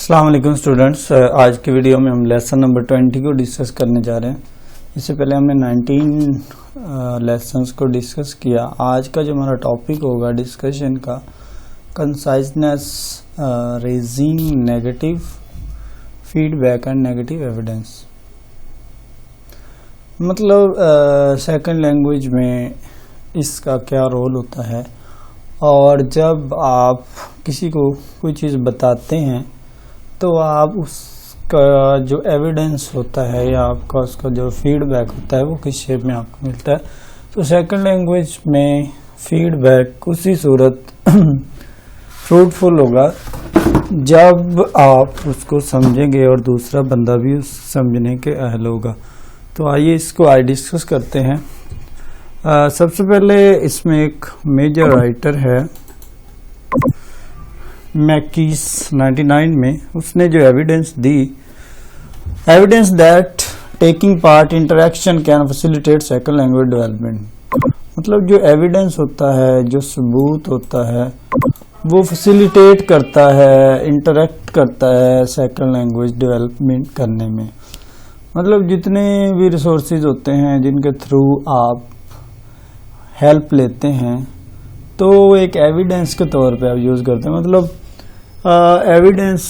अस्सलाम वालेकुम स्टूडेंट्स। आज की वीडियो में हम लेसन नंबर 20 को डिस्कस करने जा रहे हैं। इससे पहले हमने 19 लेसन्स को डिस्कस किया। आज का जो हमारा टॉपिक होगा डिस्कशन का, conciseness, raising negative feedback and negative evidence. मतलब सेकंड लैंग्वेज में इसका क्या रोल होता है, और जब आप किसी को कोई चीज़ बताते हैं तो आप उसका जो एविडेंस होता है या आपका उसका जो फीडबैक होता है वो किस शेप में आपको मिलता है। तो सेकंड लैंग्वेज में फीडबैक उसी सूरत फ्रूटफुल होगा जब आप उसको समझेंगे और दूसरा बंदा भी उस समझने के अहल होगा। तो आइए इसको डिस्कस करते हैं। सबसे पहले इसमें एक मेजर राइटर है मैकीस 99 में, उसने जो evidence the, evidence that taking part interaction can facilitate second language development. मतलब जो एविडेंस होता है, जो सबूत होता है, वो फैसिलिटेट करता है, इंटरेक्ट करता है सेकंड लैंग्वेज डेवलपमेंट करने में। मतलब जितने भी रिसोर्सेज होते हैं जिनके थ्रू आप हेल्प लेते हैं तो एक एविडेंस के तौर पे आप यूज़ करते हैं। मतलब एविडेंस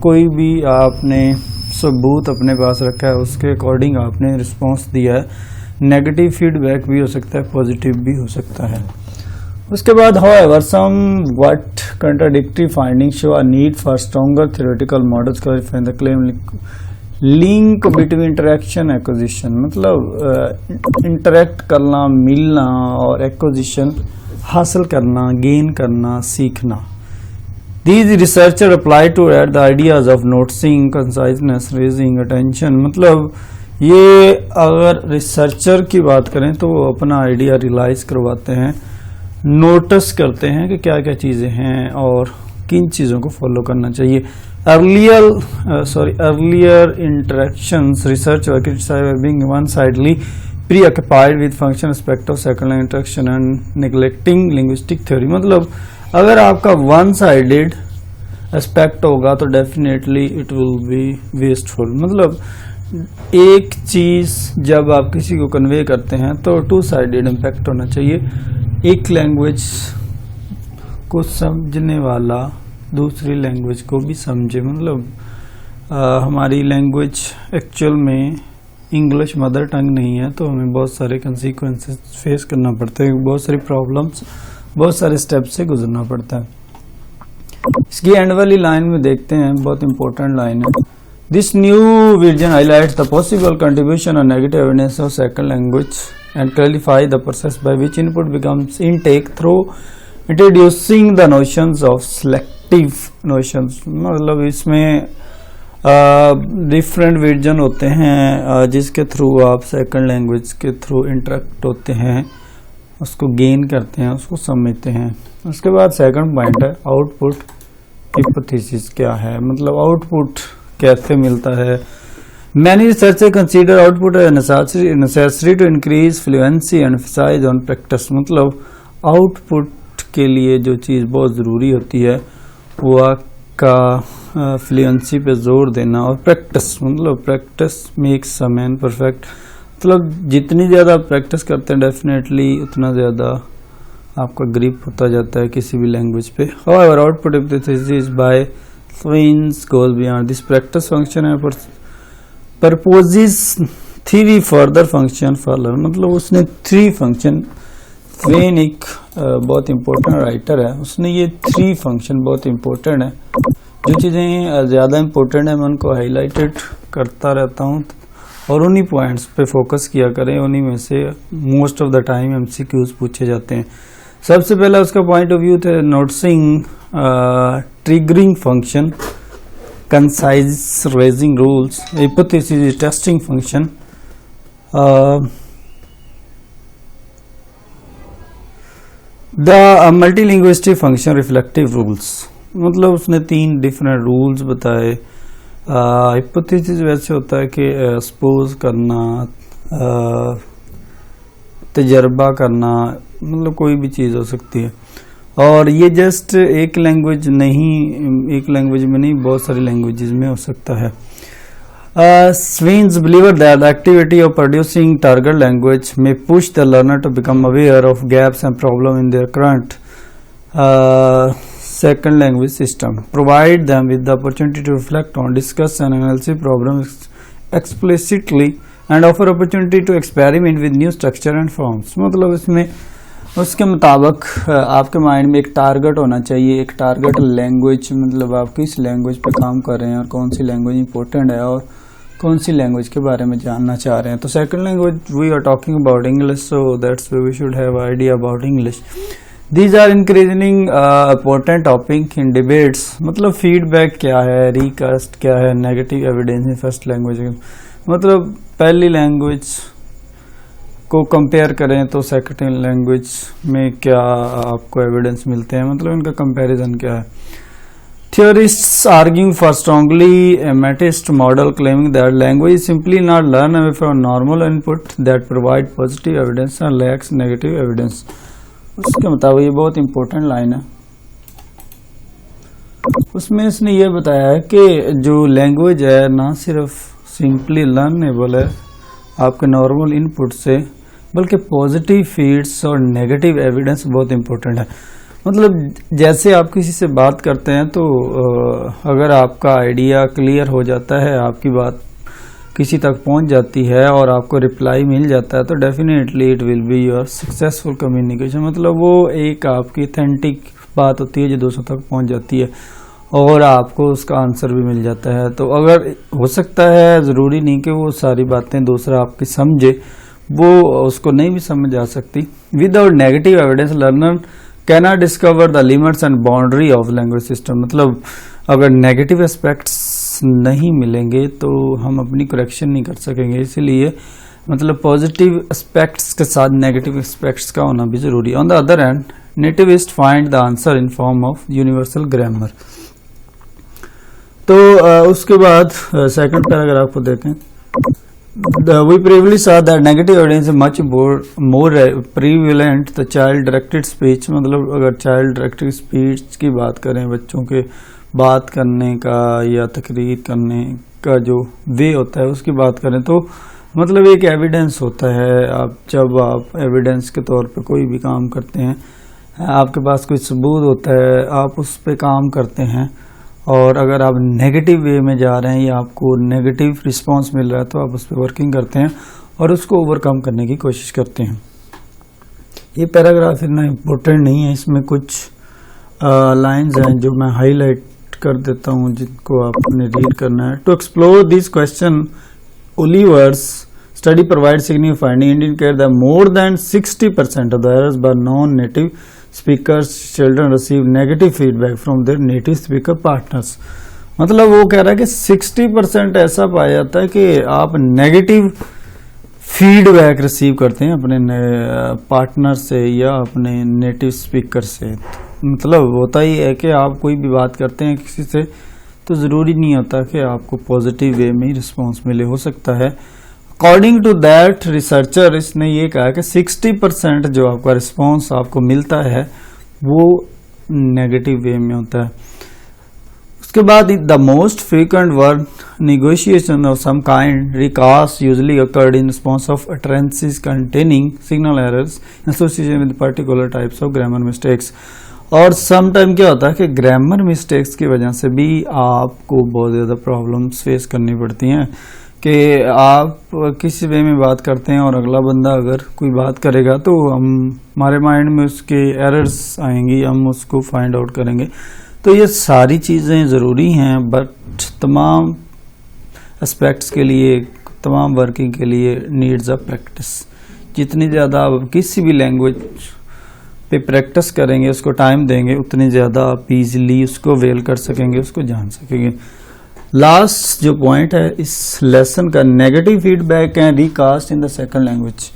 कोई भी आपने सबूत अपने पास रखा है उसके अकॉर्डिंग आपने रिस्पांस दिया है। नेगेटिव फीडबैक भी हो सकता है, पॉजिटिव भी हो सकता है। उसके बाद however some what contradictory findings show a need for stronger theoretical models clarifying the claim link between interaction acquisition. मतलब इंटरेक्ट करना, मिलना और एक्विजिशन हासिल करना, गेन करना, सीखना। These researchers apply to add the ideas of noticing, conciseness, raising attention। मतलब ये अगर रिसर्चर की बात करें तो वो अपना आइडिया रियलाइज करवाते हैं, नोटिस करते हैं कि क्या क्या चीज़ें हैं और किन चीज़ों को फॉलो करना चाहिए। Earlier interactions research were criticized by being one-sidedly preoccupied with function aspect of second language interaction and neglecting linguistic theory। मतलब अगर आपका वन साइडेड एस्पेक्ट होगा तो definitely it will be wasteful. मतलब एक चीज़ जब आप किसी को कन्वे करते हैं तो टू साइडेड इम्पैक्ट होना चाहिए। एक लैंग्वेज को समझने वाला दूसरी लैंग्वेज को भी समझे। मतलब हमारी लैंग्वेज एक्चुअल में इंग्लिश मदर टंग नहीं है तो हमें बहुत सारे कंसीक्वेंसेस फेस करना पड़ते हैं, बहुत सारी प्रॉब्लम्स, बहुत सारे स्टेप्स से गुजरना पड़ता है। इसकी एंड वाली लाइन में देखते हैं, बहुत इंपॉर्टेंट लाइन है। This new version highlights the possible contribution of negative evidence of second language and clarify the process by which input becomes intake through introducing the notions of selective notions. मतलब इसमें different version होते हैं जिसके through आप second language के through interact होते हैं, उसको गेन करते हैं, उसको समझते हैं। उसके बाद सेकंड पॉइंट है आउटपुट हाइपोथेसिस क्या है, मतलब आउटपुट कैसे मिलता है। Many researchers consider output necessary to increase fluency and emphasise on practice. मतलब आउटपुट के लिए जो चीज़ बहुत ज़रूरी होती है वो आपका फ्लुएंसी पे जोर देना और प्रैक्टिस। मतलब practice makes a man perfect. मतलब जितनी ज़्यादा प्रैक्टिस करते हैं डेफिनेटली उतना ज़्यादा आपका ग्रिप होता जाता है किसी भी लैंग्वेज पे। However, output hypothesis by Swins goes beyond this practice function and proposes three further function for learn। मतलब उसने 3 फंक्शन, स्वेन एक बहुत इम्पोर्टेंट राइटर है, उसने ये 3 फंक्शन बहुत इम्पोर्टेंट है। जो चीज़ें ज़्यादा इम्पोर्टेंट है मैं उनको हाईलाइटेड करता रहता हूँ और उन्हीं पॉइंट्स पे फोकस किया करें। उन्हीं में से most of the time MCQs पूछे जाते हैं। सबसे पहला उसका पॉइंट ऑफ व्यू थे noticing triggering function, concise raising rules, hypothesis testing function, the multilinguistic function, reflective rules. मतलब उसने 3 डिफरेंट रूल्स बताए। हाइपोथेसिस वैसे होता है कि सपोज करना, तजर्बा करना, मतलब कोई भी चीज़ हो सकती है। और ये जस्ट एक लैंग्वेज में नहीं, बहुत सारी लैंग्वेजेस में हो सकता है। Sween's believer that the activity of producing target language may push the learner to become aware of gaps and problems in their current second language system, provide them with the opportunity to reflect on, discuss and analyze problems explicitly, and offer opportunity to experiment with new structure and forms। मतलब इसमें उसके मुताबिक आपके mind में एक target होना चाहिए, एक टारगेट लैंग्वेज, मतलब आप किस लैंग्वेज पे काम कर रहे हैं और कौन सी लैंग्वेज इंपॉर्टेंट है और कौन सी लैंग्वेज के बारे में जानना चाह रहे हैं। तो second language we are talking about English, so that's why we should have idea about English. These are increasing important topic in debates. मतलब फीडबैक क्या है, रिकास्ट क्या है, negative evidence in first language. मतलब पहली लैंग्वेज को compare करें तो सेकंड लैंग्वेज में क्या आपको एविडेंस मिलते हैं, मतलब इनका कंपैरिजन क्या है। Theorists arguing for strongly Matist model, claiming that language is simply not learned away from normal input that provide positive evidence and lacks negative evidence। उसके मुताबिक ये बहुत इंपॉर्टेंट लाइन है। उसमें इसने ये बताया है कि जो लैंग्वेज है ना सिर्फ सिंपली लर्नेबल है आपके नॉर्मल इनपुट से, बल्कि पॉजिटिव फीड्स और नेगेटिव एविडेंस बहुत इंपॉर्टेंट है। मतलब जैसे आप किसी से बात करते हैं तो अगर आपका आइडिया क्लियर हो जाता है, आपकी बात किसी तक पहुंच जाती है और आपको रिप्लाई मिल जाता है, तो definitely it will be your successful communication. मतलब वो एक आपकी ऑथेंटिक बात होती है जो दूसरों तक पहुंच जाती है और आपको उसका आंसर भी मिल जाता है। तो अगर हो सकता है, ज़रूरी नहीं कि वो सारी बातें दूसरा आपकी समझे, वो उसको नहीं भी समझ आ सकती। Without negative evidence learner cannot discover the limits and boundary of language system. मतलब अगर नेगेटिव एस्पेक्ट्स नहीं मिलेंगे तो हम अपनी करेक्शन नहीं कर सकेंगे। इसीलिए मतलब पॉजिटिव एस्पेक्ट्स के साथ नेगेटिव एस्पेक्ट्स का होना भी जरूरी है। On the other hand nativist find the answer in form of universal grammar. तो उसके बाद सेकंड पैराग्राफ को देखें। We previously saw that negative evidence is much more prevalent the child directed speech। मतलब अगर child directed speech की बात करें, बच्चों के बात करने का या तकरीर करने का जो वे होता है उसकी बात करें, तो मतलब एक एविडेंस होता है। आप जब आप एविडेंस के तौर पे कोई भी काम करते हैं, आपके पास कोई सबूत होता है, आप उस पे काम करते हैं, और अगर आप नेगेटिव वे में जा रहे हैं या आपको नेगेटिव रिस्पांस मिल रहा है तो आप उस पर वर्किंग करते हैं और उसको ओवरकम करने की कोशिश करते हैं। ये पैराग्राफ इतना इम्पोर्टेंट नहीं है, इसमें कुछ लाइंस हैं जो मैं हाईलाइट कर देता हूं जिनको आपने रीड करना है। To explore this question Oliver's study provide significant finding indicate that more than 60% of the errors by non native speakers children receive negative feedback from their native speaker partners. मतलब वो कह रहा है कि 60% ऐसा पाया जाता है कि आप नेगेटिव फीडबैक रिसीव करते हैं अपने पार्टनर से या अपने नेटिव स्पीकर से। मतलब होता ही है कि आप कोई भी बात करते हैं किसी से तो ज़रूरी नहीं होता कि आपको पॉजिटिव वे में ही रिस्पॉन्स मिले, हो सकता है। अकॉर्डिंग टू दैट रिसर्चर, इसने ये कहा कि 60% जो आपका रिस्पॉन्स आपको मिलता है वो नेगेटिव वे में होता है। उसके बाद the most frequent word negotiation of some kind recast usually occurred in response of utterances containing signal errors in association with particular types of grammar mistakes। और सम टाइम क्या होता है कि ग्रामर मिस्टेक्स की वजह से भी आपको बहुत ज़्यादा प्रॉब्लम्स फेस करनी पड़ती हैं कि आप किसी वे में बात करते हैं और अगला बंदा अगर कोई बात करेगा तो हमारे माइंड में उसके एरर्स आएंगी, हम उसको फाइंड आउट करेंगे। तो ये सारी चीज़ें ज़रूरी हैं, बट तमाम एस्पेक्ट्स के लिए, तमाम वर्किंग के लिए नीड्स अ प्रैक्टिस। जितनी ज़्यादा आप किसी भी लैंग्वेज पे प्रैक्टिस करेंगे, उसको टाइम देंगे, उतनी ज़्यादा आप ईजिली उसको वेल कर सकेंगे, उसको जान सकेंगे। लास्ट जो पॉइंट है इस लेसन का, negative feedback and recast in the second language.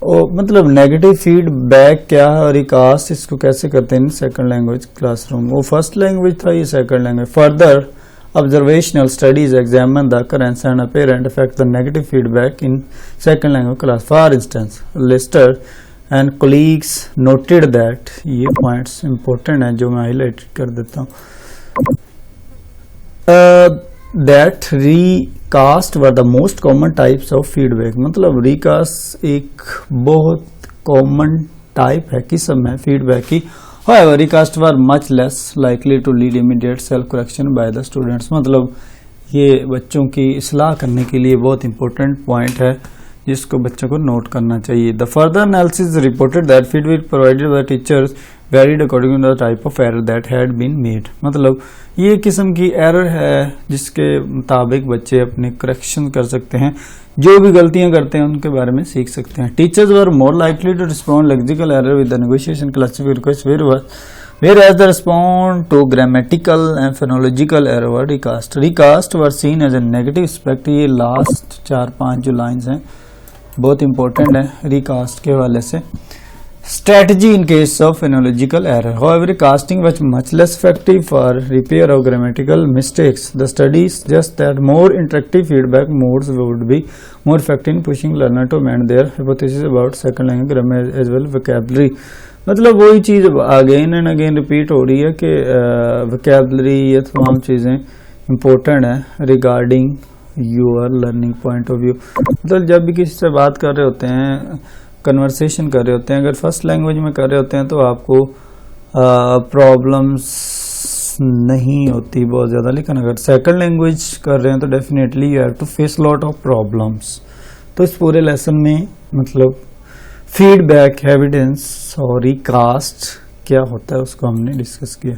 और मतलब नेगेटिव फीडबैक क्या है और रिकास्ट इसको कैसे करते हैं सेकंड लैंग्वेज क्लासरूम। वो फर्स्ट लैंग्वेज था, ये second language. Further observational studies examine the occurrence and apparent effect of negative feedback in second language class. For instance, Lister and colleagues noted that, ये points important हैं जो मैं highlight कर देता हूँ, that recast were the most common types of feedback. मतलब recast एक बहुत कॉमन टाइप है किस में फीडबैक की। However, recast were much less likely to lead immediate self correction by the students। मतलब ये बच्चों की इस्लाह करने के लिए बहुत इंपॉर्टेंट पॉइंट है जिसको बच्चों को नोट करना चाहिए। The further analysis reported that feedback provided by teachers varied according to the type of error that had been made. मतलब ये किस्म की एरर है जिसके मुताबिक बच्चे अपने करेक्शन कर सकते हैं, जो भी गलतियां करते हैं उनके बारे में सीख सकते हैं। Teachers were more likely to respond lexical error with the negotiation clarification request whereas the respond to grammatical and phonological error were recast। recast were seen as a negative aspect। ये लास्ट 4-5 जो lines हैं बहुत important है recast के हवाले से। Strategy in case of phonological error, however, recasting was much less effective for repair of grammatical mistakes। The study suggests that more interactive feedback modes would be more effective in pushing learner to amend their hypothesis about second language grammar as well vocabulary। मतलब वही चीज़ again and again repeat हो रही है कि vocabulary ये तमाम चीज़ें important है regarding your learning point of view. मतलब जब भी किसी से बात कर रहे होते हैं, कन्वर्सेशन कर रहे होते हैं, अगर फर्स्ट लैंग्वेज में कर रहे होते हैं तो आपको प्रॉब्लम्स नहीं होती बहुत ज़्यादा, लेकिन अगर सेकंड लैंग्वेज कर रहे हैं तो definitely you have to face lot of problems. तो इस पूरे लेसन में मतलब फीडबैक, एविडेंस और रिकास्ट क्या होता है उसको हमने डिस्कस किया।